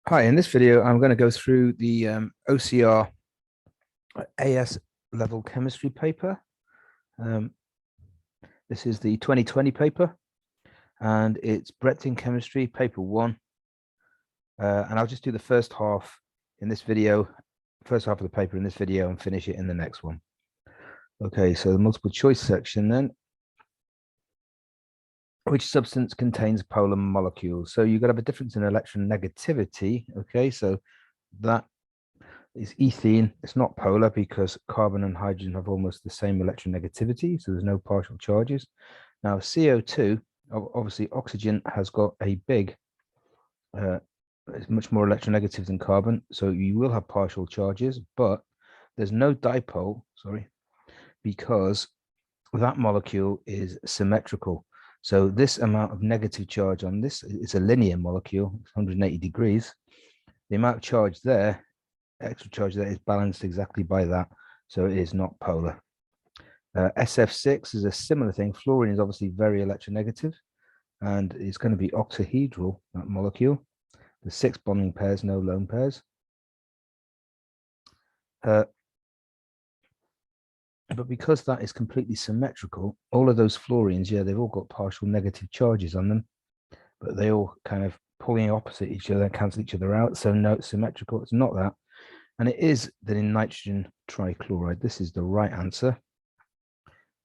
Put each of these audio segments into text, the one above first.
Hi, in this video, I'm going to go through the OCR AS-level Chemistry paper. This is the 2020 paper, and it's breadth in chemistry, paper 1. And I'll just do the first half in this video, first half of the paper in this video, and finish it in the next one. Okay, so the multiple choice section then. Which substance contains polar molecules? So you've got to have a difference in electronegativity. Okay, so that is ethene. It's not polar because carbon and hydrogen have almost the same electronegativity, so there's no partial charges. Now CO2, obviously oxygen has got a big, it's much more electronegative than carbon, so you will have partial charges, but there's no dipole, because that molecule is symmetrical. So this amount of negative charge on this, it's a linear molecule, it's 180 degrees. The amount of charge there, extra charge there, is balanced exactly by that. So it is not polar. SF6 is a similar thing. Fluorine is obviously very electronegative, and it's going to be octahedral, that molecule. There's 6 bonding pairs, no lone pairs. But because that is completely symmetrical, all of those fluorines, yeah, they've all got partial negative charges on them, but they all kind of pulling opposite each other, cancel each other out. So no, it's symmetrical. It's not that. And it is that in nitrogen trichloride, this is the right answer,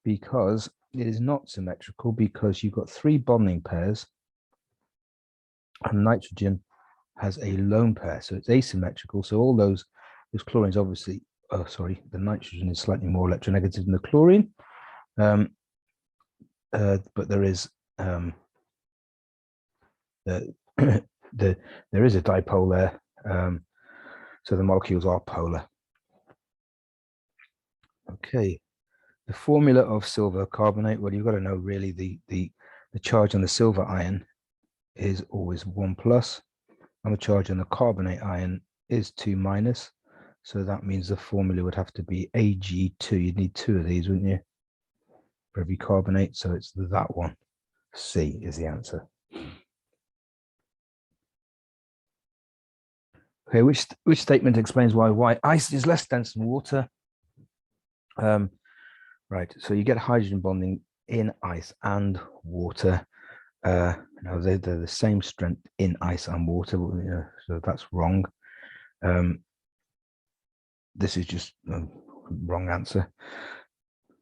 because it is not symmetrical, because you've got 3 bonding pairs and nitrogen has a lone pair. So it's asymmetrical. So all those chlorines obviously, oh, sorry, the nitrogen is slightly more electronegative than the chlorine. But there is there is a dipole there. So the molecules are polar. Okay, the formula of silver carbonate, well, you've got to know really the charge on the silver ion is always 1+, and the charge on the carbonate ion is 2-. So that means the formula would have to be Ag2. You'd need 2 of these, wouldn't you, for every carbonate? So it's that one. C is the answer. Okay, which statement explains why ice is less dense than water? Right, so you get hydrogen bonding in ice and water. No, they're the same strength in ice and water, so that's wrong. This is just a wrong answer.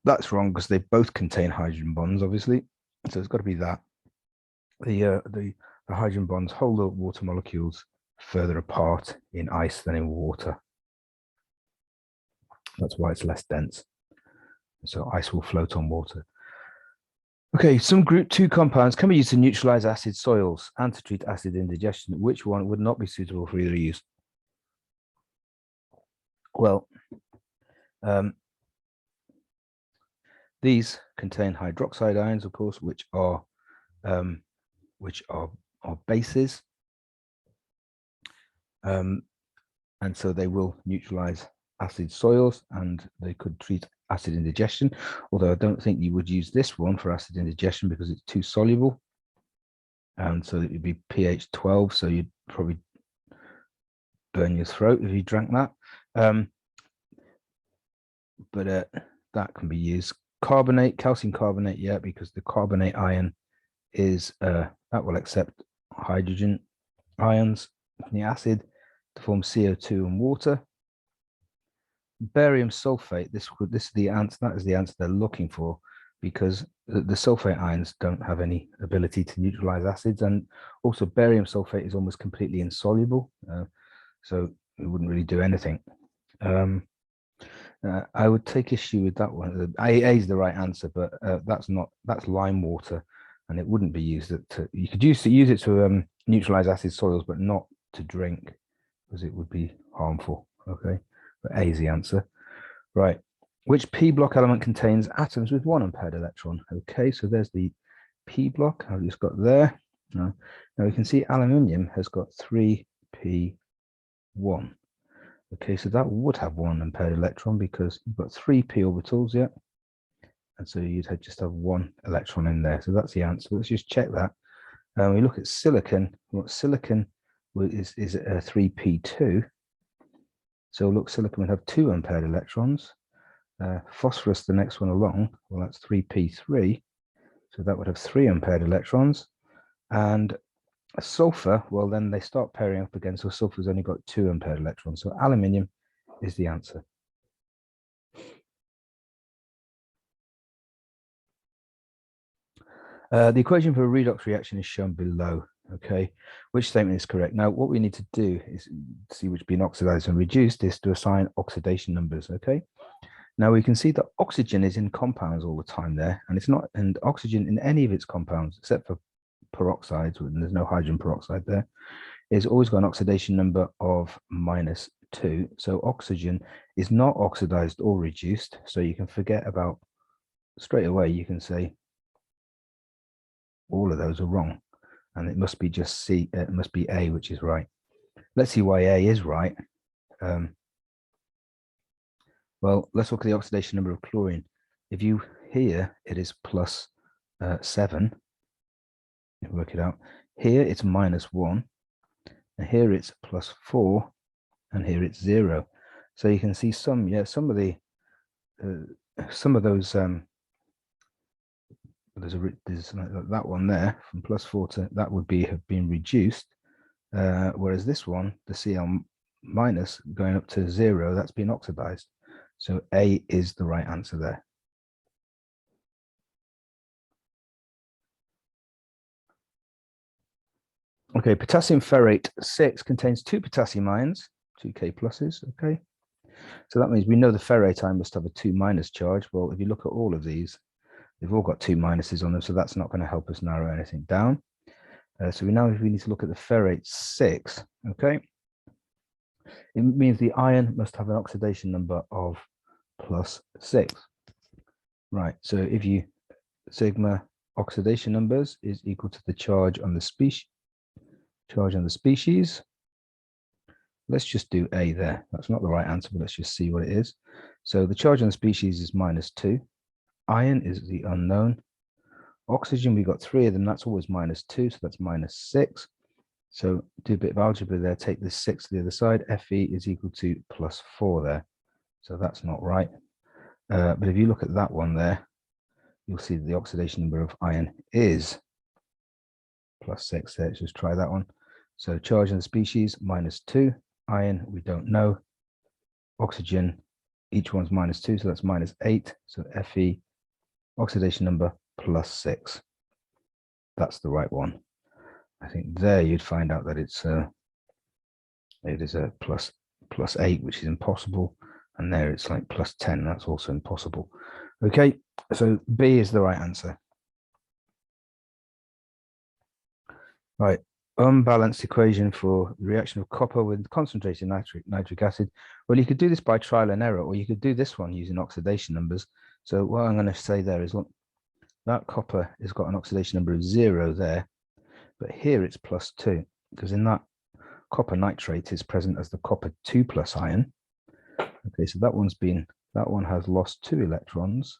That's wrong because they both contain hydrogen bonds, obviously. So it's got to be that. The hydrogen bonds hold the water molecules further apart in ice than in water. That's why it's less dense. So ice will float on water. Okay, some group 2 compounds can be used to neutralize acid soils and to treat acid indigestion. Which one would not be suitable for either use? Well, these contain hydroxide ions, of course, which are bases, and so they will neutralize acid soils, and they could treat acid indigestion. Although I don't think you would use this one for acid indigestion because it's too soluble, and so it would be pH 12. So you'd probably burn your throat if you drank that. But that can be used. Carbonate, calcium carbonate, yeah, because the carbonate ion is that will accept hydrogen ions from the acid to form CO2 and water. Barium sulfate, this is the answer. That is the answer they're looking for, because the sulfate ions don't have any ability to neutralize acids, and also barium sulfate is almost completely insoluble, so it wouldn't really do anything. I would take issue with that one. A is the right answer, but that's lime water, and it wouldn't be used you could use it to neutralize acid soils, but not to drink, because it would be harmful. Okay, but A is the answer. Right, which p block element contains atoms with 1 unpaired electron? Okay, so there's the p block I've just got there. Now we can see aluminium has got 3p1. Okay, so that would have 1 unpaired electron because you've got 3 p orbitals, yeah, and so you'd just have 1 electron in there. So that's the answer. Let's just check that. We look at silicon. Silicon is 3p2. So look, silicon would have 2 unpaired electrons. Phosphorus, the next one along, well, that's 3p3. So that would have 3 unpaired electrons. And sulfur, well, then they start pairing up again. So sulfur's only got 2 unpaired electrons. So aluminium is the answer. The equation for a redox reaction is shown below. Okay, which statement is correct? Now, what we need to do is see which being oxidized and reduced is to assign oxidation numbers. Okay, now we can see that oxygen is in compounds all the time there, and it's not, and oxygen in any of its compounds, except for peroxides, when there's no hydrogen peroxide there, is always got an oxidation number of -2. So oxygen is not oxidized or reduced. So you can forget about, straight away, you can say all of those are wrong. And it must be just C, it must be A, which is right. Let's see why A is right. Well, let's look at the oxidation number of chlorine. If you here, it is +7. Work it out. Here it's -1, and here it's +4, and here it's 0. So you can see some of the some of those there's that one there from +4 to that would have been reduced, whereas this one, the Cl- going up to 0, that's been oxidized. So A is the right answer there. Okay, potassium ferrate 6 contains 2 potassium ions, 2 K pluses. Okay, so that means we know the ferrate ion must have a 2- charge. Well, if you look at all of these, they've all got 2 minuses on them, so that's not going to help us narrow anything down. So we need to look at the ferrate 6. Okay, it means the ion must have an oxidation number of +6. Right, so if you sigma oxidation numbers is equal to the charge on the species. Let's just do A there. That's not the right answer, but let's just see what it is. So the charge on the species is -2. Iron is the unknown. Oxygen, we got 3 of them. That's always -2, so that's -6. So do a bit of algebra there. Take this 6 to the other side. Fe is equal to +4 there. So that's not right. But if you look at that one there, you'll see that the oxidation number of iron is +6 there. Let's just try that one. So charge on the species, -2. Iron, we don't know. Oxygen, each one's -2, so that's -8. So Fe, oxidation number +6. That's the right one. I think there you'd find out that it is a +8, which is impossible. And there it's like +10, that's also impossible. Okay, so B is the right answer. Right, unbalanced equation for the reaction of copper with concentrated nitric acid. Well, you could do this by trial and error, or you could do this one using oxidation numbers. So what I'm going to say there is, look, that copper has got an oxidation number of 0 there, but here it's +2, because in that copper nitrate is present as the copper 2+ ion. Okay, so that one has lost 2 electrons.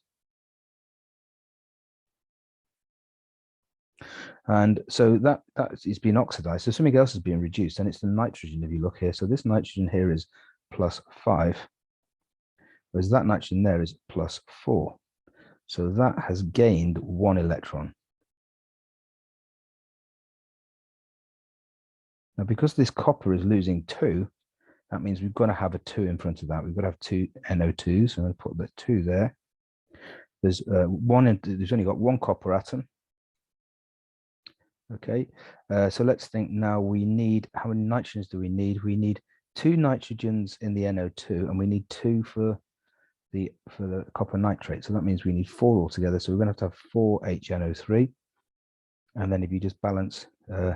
And so that is being oxidized. So something else is being reduced, and it's the nitrogen. If you look here, so this nitrogen here is +5, whereas that nitrogen there is +4. So that has gained 1 electron. Now, because this copper is losing 2, that means we've got to have a 2 in front of that. We've got to have 2 NO2s, so I'm going to put the 2 there. There's there's only got 1 copper atom. Okay, so let's think now. We need, how many nitrogens do we need? We need 2 nitrogens in the NO2, and we need 2 for the copper nitrate. So that means we need 4 altogether. So we're going to have 4 HNO3. And then if you just balance, so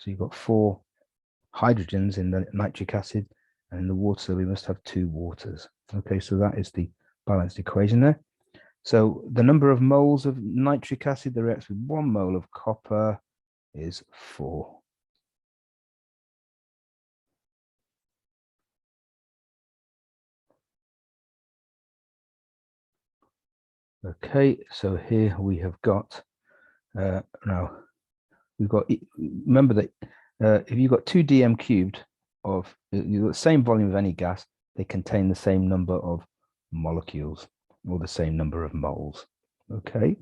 you've got 4 hydrogens in the nitric acid, and in the water we must have 2 waters. Okay, so that is the balanced equation there. So the number of moles of nitric acid that reacts with 1 mole of copper is 4. Okay, so here we have got now we've got, remember that if you've got 2 dm cubed of you've got the same volume of any gas, they contain the same number of molecules or the same number of moles. Okay,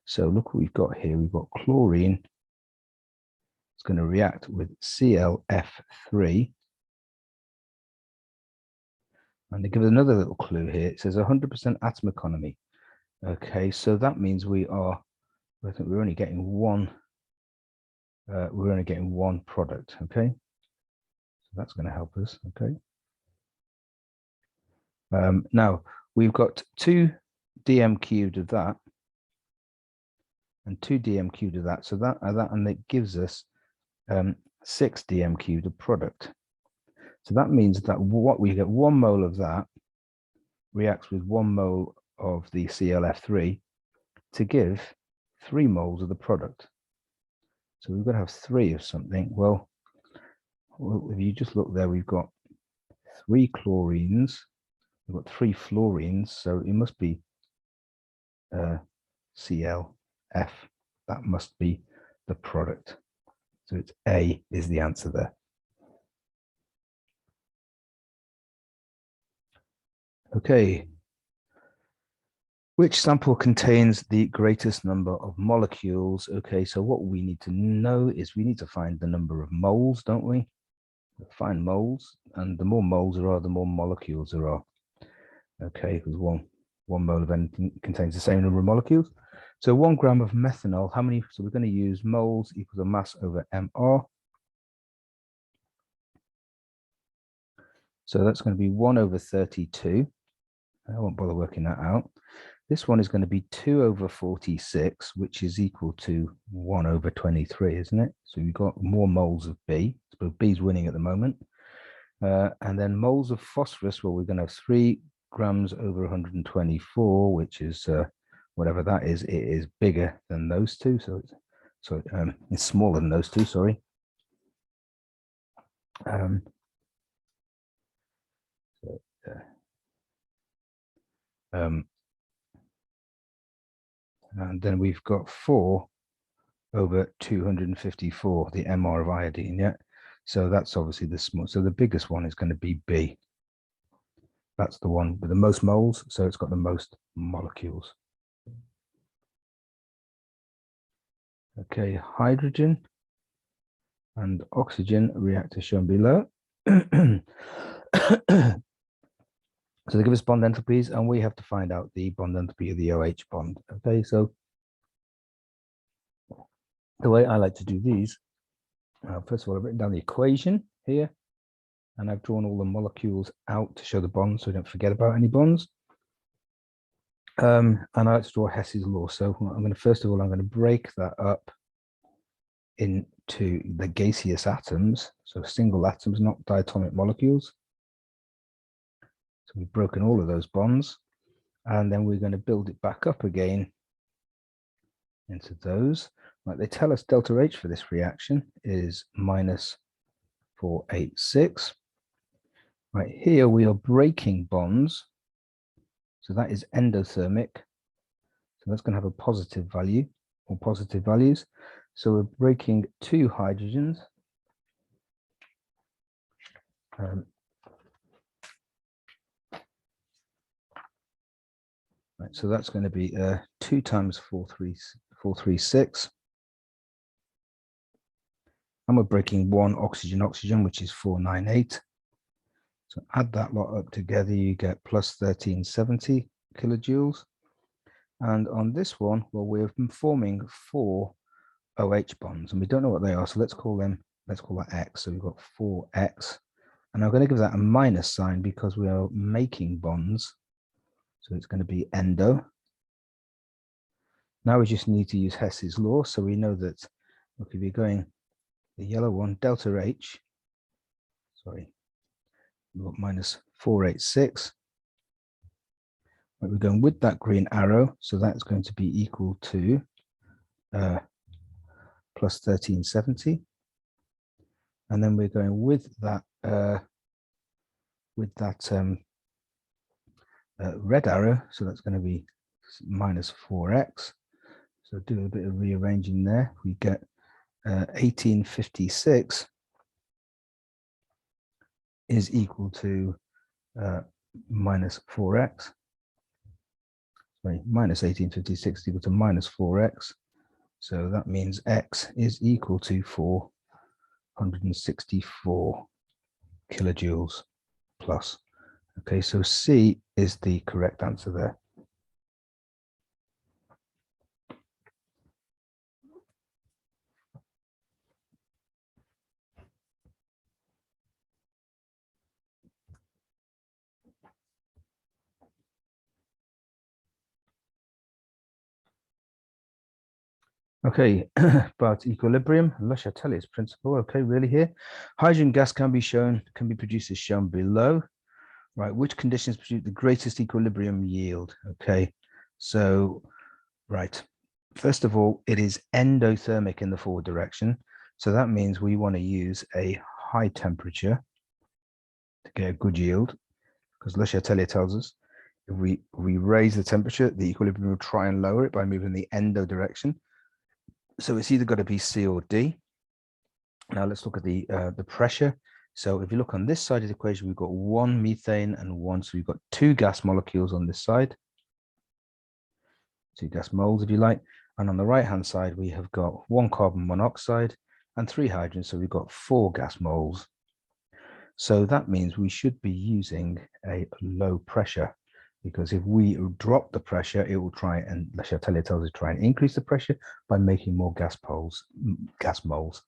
so look what we've got here. We've got chlorine. It's going to react with ClF3. And they give us another little clue here. It says 100% atom economy. Okay, so that means we are, I think we're only getting one. We're only getting one product. Okay, so that's going to help us. Okay. Now we've got 2 dm cubed of that and 2 dm cubed of that. So that and it gives us 6 dm cubed of product. So that means that what we get 1 mole of that reacts with 1 mole of the ClF3 to give 3 moles of the product. So we've got to have 3 of something. Well, if you just look there, we've got 3 chlorines, we've got 3 fluorines, so it must be ClF. That must be the product. So it's A is the answer there. Okay. Which sample contains the greatest number of molecules? Okay, so what we need to know is we need to find the number of moles, don't we? Find moles, and the more moles there are, the more molecules there are. Okay, because one mole of anything contains the same number of molecules. So 1 gram of methanol, how many? So we're going to use moles equals a mass over mR. So that's going to be 1 over 32. I won't bother working that out. This one is going to be 2 over 46, which is equal to 1 over 23, isn't it? So we've got more moles of B. So B's winning at the moment. And then moles of phosphorus, well, we're going to have 3 grams over 124, which is whatever that is. It is bigger than those two. So it's smaller than those two, sorry. And then we've got 4 over 254, the MR of iodine, yeah? So that's obviously the small. So the biggest one is going to be B. That's the one with the most moles, so it's got the most molecules. Okay, hydrogen and oxygen reactor shown below. So they give us bond entropies, and we have to find out the bond entropy of the OH bond. Okay, so the way I like to do these, first of all, I've written down the equation here, and I've drawn all the molecules out to show the bonds so we don't forget about any bonds. And I like to draw Hess's law. So I'm going to, first of all, I'm going to break that up into the gaseous atoms, so single atoms, not diatomic molecules. So we've broken all of those bonds, and then we're going to build it back up again into those. Like they tell us delta H for this reaction is minus 486. Right here we are breaking bonds, so that is endothermic. So that's going to have a positive value or positive values. So we're breaking 2 hydrogens. Right, so that's going to be 2 times 436. And we're breaking 1 oxygen, which is 498. So add that lot up together, you get plus 1370 kilojoules. And on this one, well, we're forming 4 OH bonds, and we don't know what they are. So let's call that X. So we've got 4X. And I'm going to give that a minus sign because we are making bonds. So it's going to be endo. Now we just need to use Hess's law. So we know that, look, if you're going the yellow one, delta H, sorry, we've got minus 486. Right, we're going with that green arrow. So that's going to be equal to plus 1370. And then we're going with that red arrow, so that's going to be minus 4x. So do a bit of rearranging there. We get 1856 is equal to minus 4x. Sorry, minus 1856 is equal to minus 4x. So that means x is equal to 464 kilojoules plus. Okay, so C is the correct answer there. Okay, about equilibrium, Le Chatelier's principle. Okay, really here. Hydrogen gas can be produced as shown below. Right, which conditions produce the greatest equilibrium yield? Okay, so, right. First of all, it is endothermic in the forward direction. So that means we want to use a high temperature to get a good yield, because Le Chatelier tells us if we raise the temperature, the equilibrium will try and lower it by moving the endo direction. So it's either got to be C or D. Now let's look at the pressure. So if you look on this side of the equation, we've got one methane and one, so we've got two gas molecules on this side, two gas moles if you like. And on the right hand side, we have got one carbon monoxide and three hydrogens, so we've got four gas moles. So that means we should be using a low pressure, because if we drop the pressure, it will try, and Le Chatelier tells us, try and increase the pressure by making more gas moles.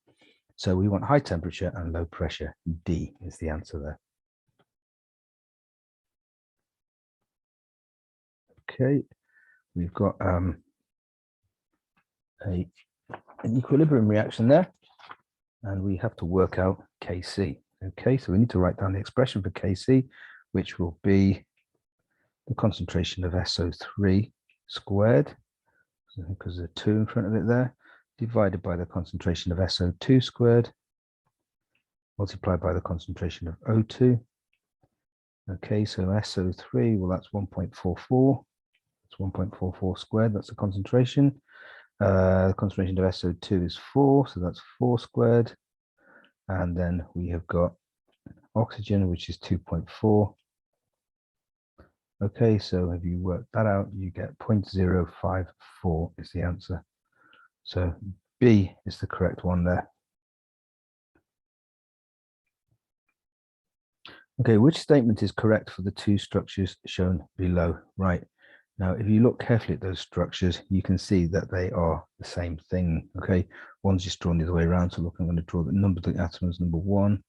So we want high temperature and low pressure. D is the answer there. Okay, we've got an equilibrium reaction there, and we have to work out Kc. Okay, so we need to write down the expression for Kc, which will be the concentration of SO3 squared, because there's a 2 in front of it there, divided by the concentration of SO2 squared, multiplied by the concentration of O2. Okay, so SO3, well, that's 1.44. It's 1.44 squared, that's the concentration. The concentration of SO2 is 4, so that's 4 squared. And then we have got oxygen, which is 2.4. Okay, so if you work that out, you get 0.054 is the answer. So B is the correct one there. Okay, which statement is correct for the two structures shown below? Right. Now, if you look carefully at those structures, you can see that they are the same thing. Okay, one's just drawn the other way around. So look, I'm going to draw the number of the atoms, number 1,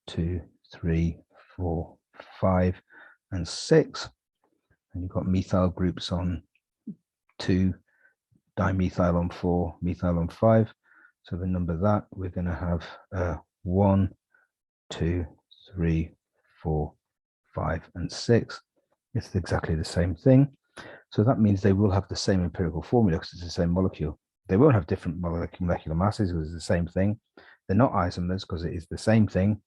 2, 3, 4, 5, and 6. And you've got methyl groups on 2, dimethyl on 4, methyl on 5. So the number that we're going to have 1, 2, 3, 4, 5, and 6. It's exactly the same thing. So that means they will have the same empirical formula because it's the same molecule. They won't have different molecular masses because it's the same thing. They're not isomers because it is the same thing.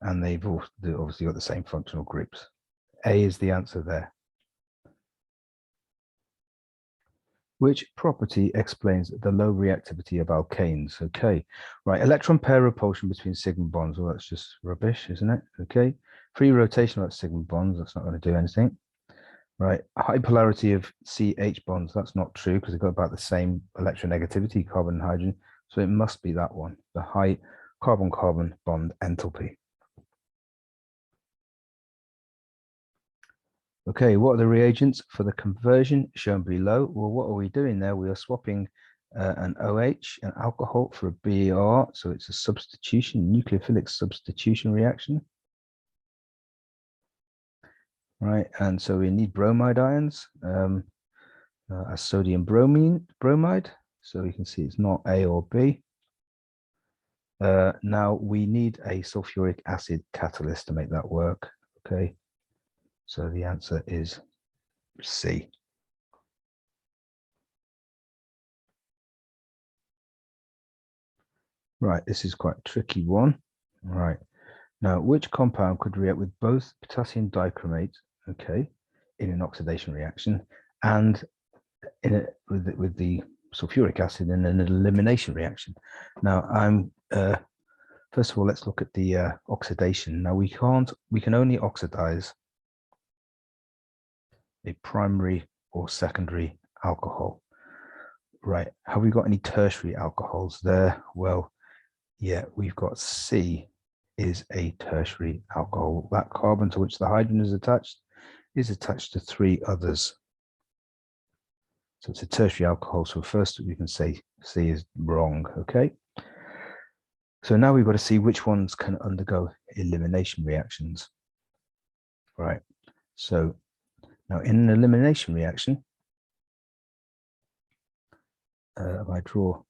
And they've obviously got the same functional groups. A is the answer there. Which property explains the low reactivity of alkanes? Okay, right, electron pair repulsion between sigma bonds. Well, that's just rubbish, isn't it? Okay, free rotation of sigma bonds, that's not going to do anything. Right, high polarity of CH bonds, that's not true because they've got about the same electronegativity, carbon and hydrogen, so it must be that one, the high carbon-carbon bond enthalpy. Okay, what are the reagents for the conversion shown below? Well, what are we doing there? We are swapping an OH, an alcohol, for a BR, so it's a substitution, nucleophilic substitution reaction. Right, and so we need bromide ions as sodium bromide, so you can see it's not A or B. Now we need a sulfuric acid catalyst to make that work. Okay, so the answer is C. Right, this is quite a tricky one. Right, now which compound could react with both potassium dichromate, okay, in an oxidation reaction, and with the sulfuric acid in an elimination reaction? Now I'm First of all, let's look at the oxidation. Now we can only oxidize a primary or secondary alcohol. Right, have we got any tertiary alcohols there? Well, yeah, we've got C is a tertiary alcohol. That carbon to which the hydrogen is attached to 3 others. So it's a tertiary alcohol. So first we can say C is wrong, okay? So now we've got to see which ones can undergo elimination reactions. Right, so now in an elimination reaction, if I draw,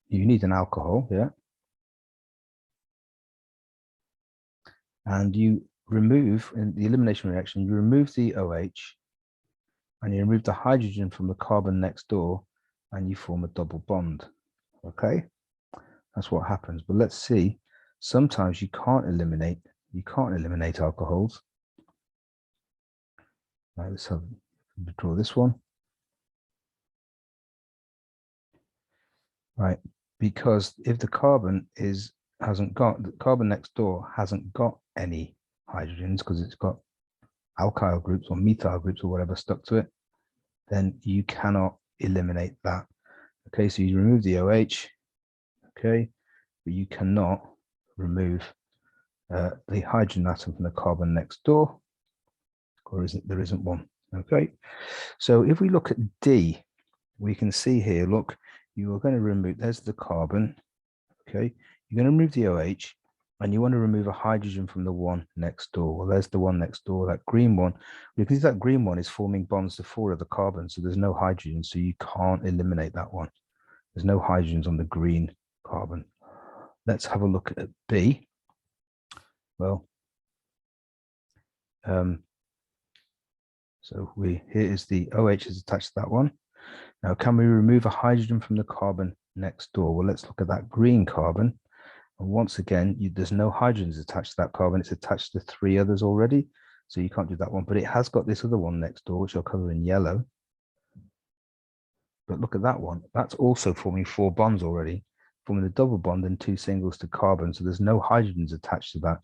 you need an alcohol, yeah? And you remove, in the elimination reaction, you remove the OH and you remove the hydrogen from the carbon next door and you form a double bond, okay? That's what happens. But let's see, sometimes you can't eliminate alcohols. Right, let's draw this one. Right, because if the carbon the carbon next door hasn't got any hydrogens because it's got alkyl groups or methyl groups or whatever stuck to it, then you cannot eliminate that. Okay, so you remove the OH, okay, but you cannot remove the hydrogen atom from the carbon next door, or there isn't one. Okay, so if we look at D, we can see here, look, you are going to remove, there's the carbon, okay, you're going to remove the OH, and you want to remove a hydrogen from the one next door. Well, there's the one next door, that green one, because that green one is forming bonds to 4 of the carbon, so there's no hydrogen, so you can't eliminate that one. There's no hydrogens on the green carbon. Let's have a look at B. Well, so here is the OH is attached to that one. Now, can we remove a hydrogen from the carbon next door? Well, let's look at that green carbon. And once again, there's no hydrogens attached to that carbon. It's attached to 3 others already. So you can't do that one, but it has got this other one next door, which I'll color in yellow. But look at that one. That's also forming 4 bonds already, forming a double bond and 2 singles to carbon. So there's no hydrogens attached to that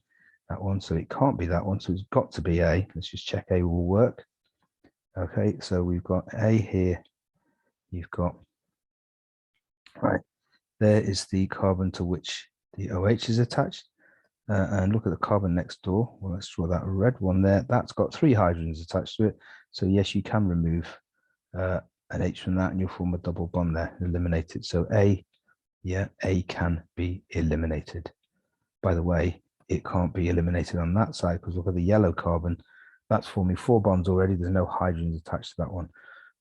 one. So it can't be that one. So it's got to be A. Let's just check A will work. Okay, so we've got A here. You've got, right, there is the carbon to which the OH is attached. And look at the carbon next door. Well, let's draw that red one there. That's got 3 hydrogens attached to it. So yes, you can remove an H from that and you'll form a double bond there, eliminate it. So A, yeah, A can be eliminated. By the way, it can't be eliminated on that side because look at the yellow carbon. That's forming 4 bonds already. There's no hydrogens attached to that one.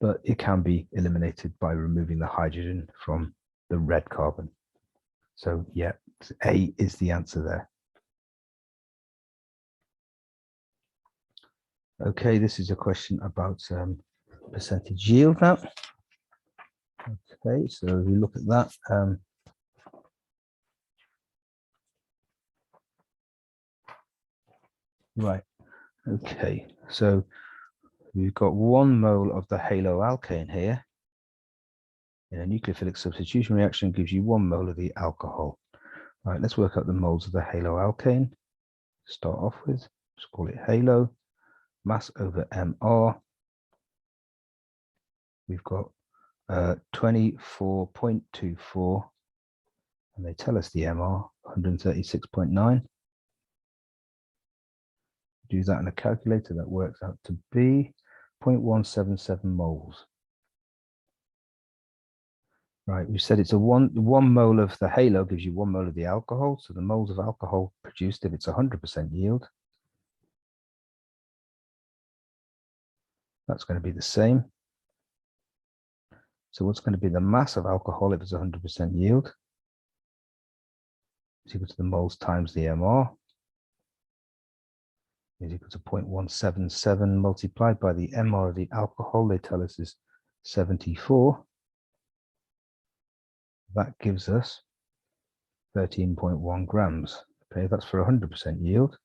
But it can be eliminated by removing the hydrogen from the red carbon. So yeah, A is the answer there. Okay, this is a question about percentage yield now. Okay, so we look at that. Right, okay, so we've got 1 mole of the haloalkane here. In a nucleophilic substitution reaction gives you 1 mole of the alcohol. All right, let's work out the moles of the haloalkane. Start off with, just call it halo, mass over mR. We've got 24.24, and they tell us the MR, 136.9. Do that in a calculator, that works out to be 0.177 moles. Right, we said it's a one mole of the halo gives you 1 mole of the alcohol. So the moles of alcohol produced if it's 100% yield, that's going to be the same. So what's going to be the mass of alcohol if it's 100% yield? Is equal to the moles times the MR. Is equal to 0.177 multiplied by the MR of the alcohol. They tell us is 74. That gives us 13.1 grams. Okay, that's for 100% yield,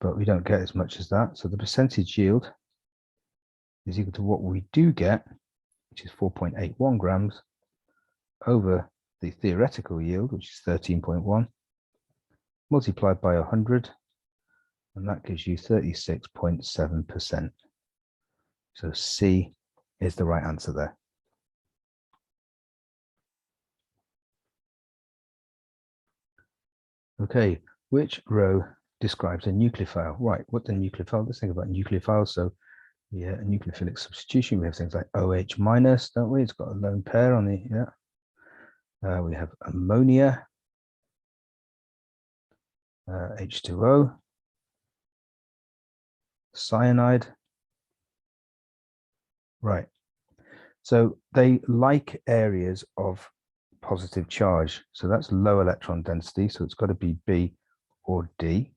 but we don't get as much as that. So the percentage yield is equal to what we do get, which is 4.81 grams, over the theoretical yield, which is 13.1. multiplied by 100, and that gives you 36.7%. So C is the right answer there. Okay, which row describes a nucleophile? Right, what's a nucleophile? Let's think about nucleophiles. So yeah, a nucleophilic substitution. We have things like OH minus, don't we? It's got a lone pair on the, yeah. We have ammonia, H2O, cyanide. Right. So they like areas of positive charge. So that's low electron density. So it's got to be B or D.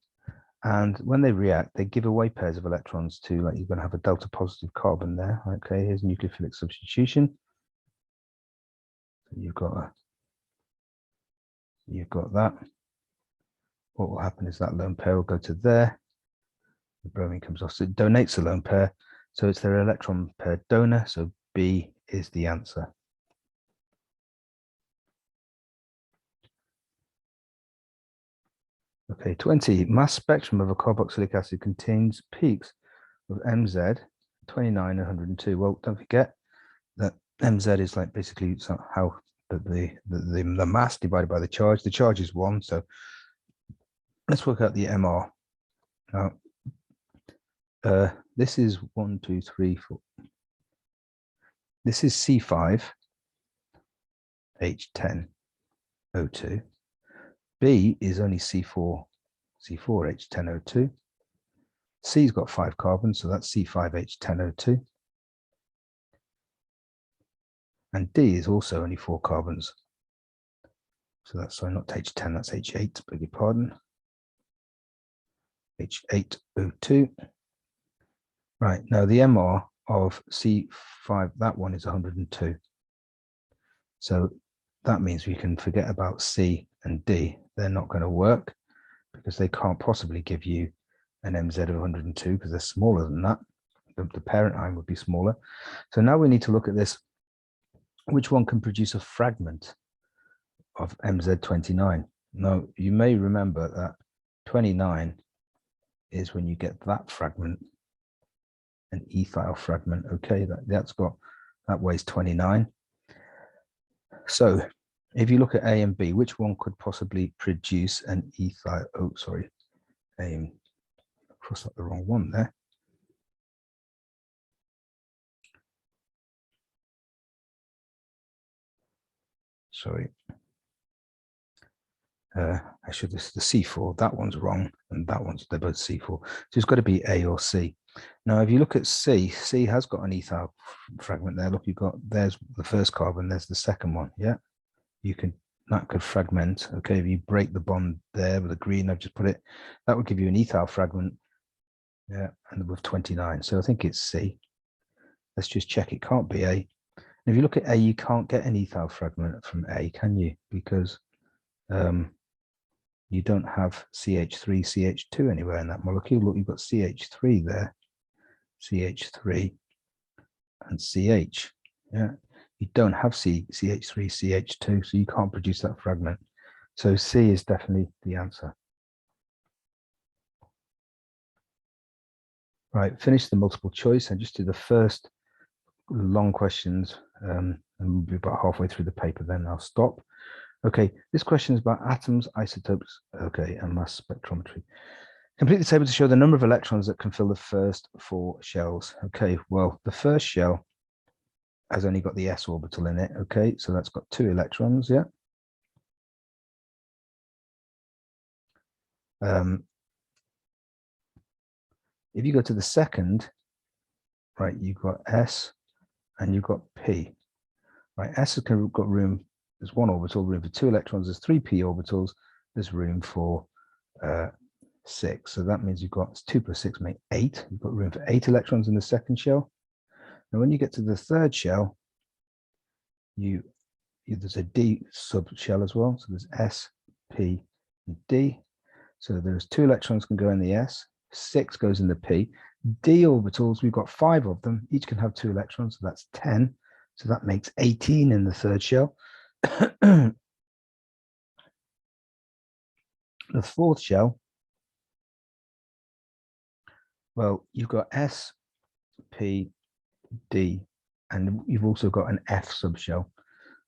And when they react, they give away pairs of electrons to, like, you're going to have a delta positive carbon there. Okay, here's nucleophilic substitution. So you've got that. What will happen is that lone pair will go to there. The bromine comes off, so it donates a lone pair. So it's their electron pair donor. So B is the answer. Okay, 20. Mass spectrum of a carboxylic acid contains peaks of MZ 29 and 102. Well, don't forget that MZ is like basically how the mass divided by the charge. The charge is 1, so let's work out the MR. Now, this is 1, 2, 3, 4. This is C5 H10O2. B is only C4 H10O2. C's got 5 carbons, so that's C5 H10O2. And D is also only 4 carbons. So that's, sorry, not H10, that's H8, beg your pardon. H8O2. Right, now the MR of C5, that one is 102. So that means we can forget about C and D. They're not going to work because they can't possibly give you an MZ of 102 because they're smaller than that. The parent ion would be smaller. So now we need to look at this. Which one can produce a fragment of MZ29? Now, you may remember that 29 is when you get that fragment, an ethyl fragment. Okay, that weighs 29. So if you look at A and B, which one could possibly produce an ethyl? Oh, sorry, crossed up the wrong one there. Sorry. Actually, this is the C4. That one's wrong, and that one's, they're both C4. So it's got to be A or C. Now, if you look at C, C has got an ethyl fragment there. Look, there's the first carbon, there's the second one. Yeah, that could fragment. Okay, if you break the bond there with the green, I've just put it, that would give you an ethyl fragment. Yeah, and with 29. So I think it's C. Let's just check. It can't be A. And if you look at A, you can't get an ethyl fragment from A, can you? Because you don't have CH3, CH2 anywhere in that molecule. Look, you've got CH3 there, CH3 and CH. Yeah, you don't have CH3, CH2, so you can't produce that fragment. So C is definitely the answer. Right, finish the multiple choice and just do the first long questions, and we'll be about halfway through the paper, then I'll stop. Okay, this question is about atoms, isotopes, okay, and mass spectrometry. Complete the table to show the number of electrons that can fill the first 4 shells. Okay, well, the first shell has only got the s orbital in it. Okay, so that's got 2 electrons, yeah. If you go to the second, right, you've got s and you've got p. Right, s has got room, there's 1 orbital, room for 2 electrons, there's 3 p orbitals, there's room for 6. So that means you've got 2 plus 6 make 8. You've got room for 8 electrons in the second shell. And when you get to the third shell, there's a D subshell as well. So there's S, P, and D. So there's 2 electrons can go in the S, 6 goes in the P. D orbitals, we've got 5 of them. Each can have 2 electrons, so that's 10. So that makes 18 in the third shell. The The fourth shell, well, you've got S, P, D, and you've also got an F subshell.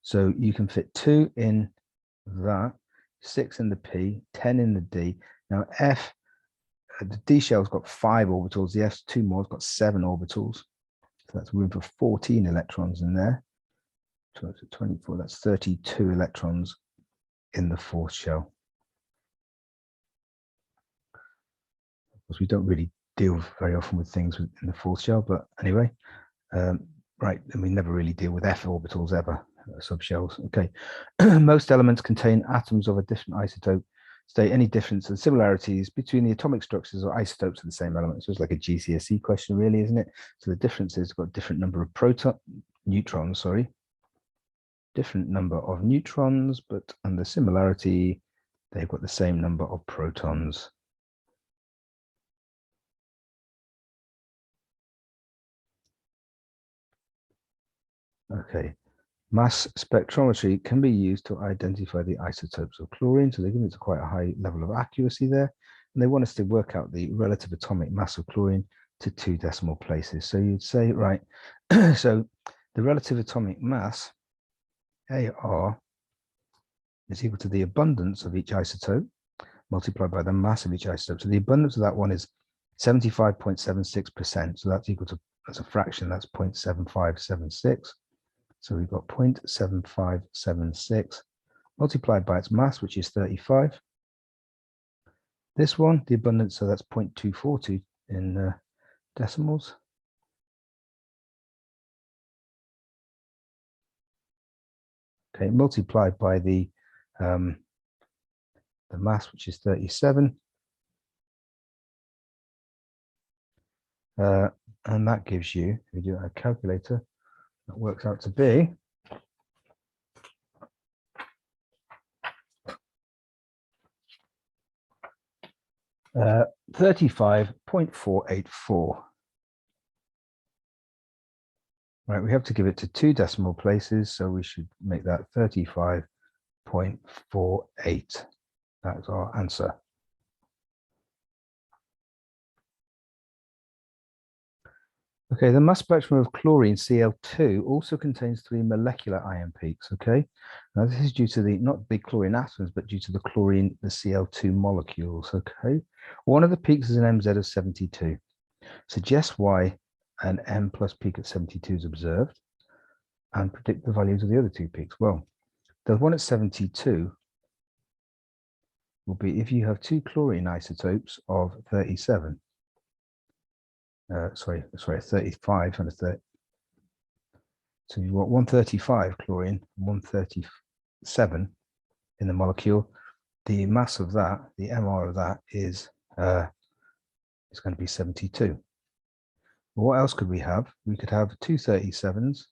So you can fit 2 in that, 6 in the P, 10 in the D. Now F, the D shell's got 5 orbitals, the F's 2 more, it's got 7 orbitals. So that's room for 14 electrons in there. So that's 24, that's 32 electrons in the fourth shell. Of course, we don't really deal very often with things in the fourth shell, but anyway, right, and we never really deal with F orbitals ever, subshells. Okay, most elements contain atoms of a different isotope. State any difference and similarities between the atomic structures or isotopes of the same element. So it's like a GCSE question, really, isn't it? So the difference is got different number of neutrons, different number of neutrons, but under similarity, they've got the same number of protons. Okay, mass spectrometry can be used to identify the isotopes of chlorine. So they give it quite a high level of accuracy there. And they want us to work out the relative atomic mass of chlorine to 2 decimal places. So you'd say, right, so the relative atomic mass, AR, is equal to the abundance of each isotope multiplied by the mass of each isotope. So the abundance of that one is 75.76%. So that's equal to, as a fraction, that's 0.7576. So we've got 0.7576 multiplied by its mass, which is 35. This one, the abundance, so that's 0.242 in decimals. Okay, multiplied by the mass, which is 37. And that gives you, if you do a calculator, that works out to be 35.484. Right, we have to give it to 2 decimal places, so we should make that 35.48. That's our answer. Okay, the mass spectrum of chlorine, Cl2, also contains 3 molecular ion peaks, okay? Now this is due to the, not big chlorine atoms, but due to the chlorine, the Cl2 molecules, okay? One of the peaks is an MZ of 72. Suggest why an M plus peak at 72 is observed and predict the values of the other 2 peaks. Well, the one at 72 will be if you have 2 chlorine isotopes of 37. 35 and a 30. So you've got 135 chlorine, 137 in the molecule. The mass of that, the MR of that is going to be 72. Well, what else could we have? We could have 2 37s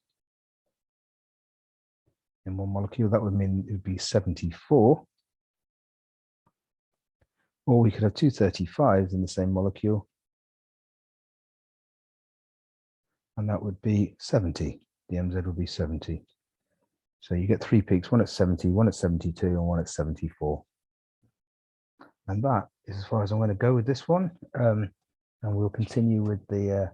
in one molecule. That would mean it would be 74. Or we could have 2 35s in the same molecule, and that would be 70. The MZ would be 70. So you get 3 peaks, one at 70, one at 72, and one at 74. And that is as far as I'm going to go with this one. And we'll continue with the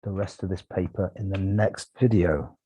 rest of this paper in the next video.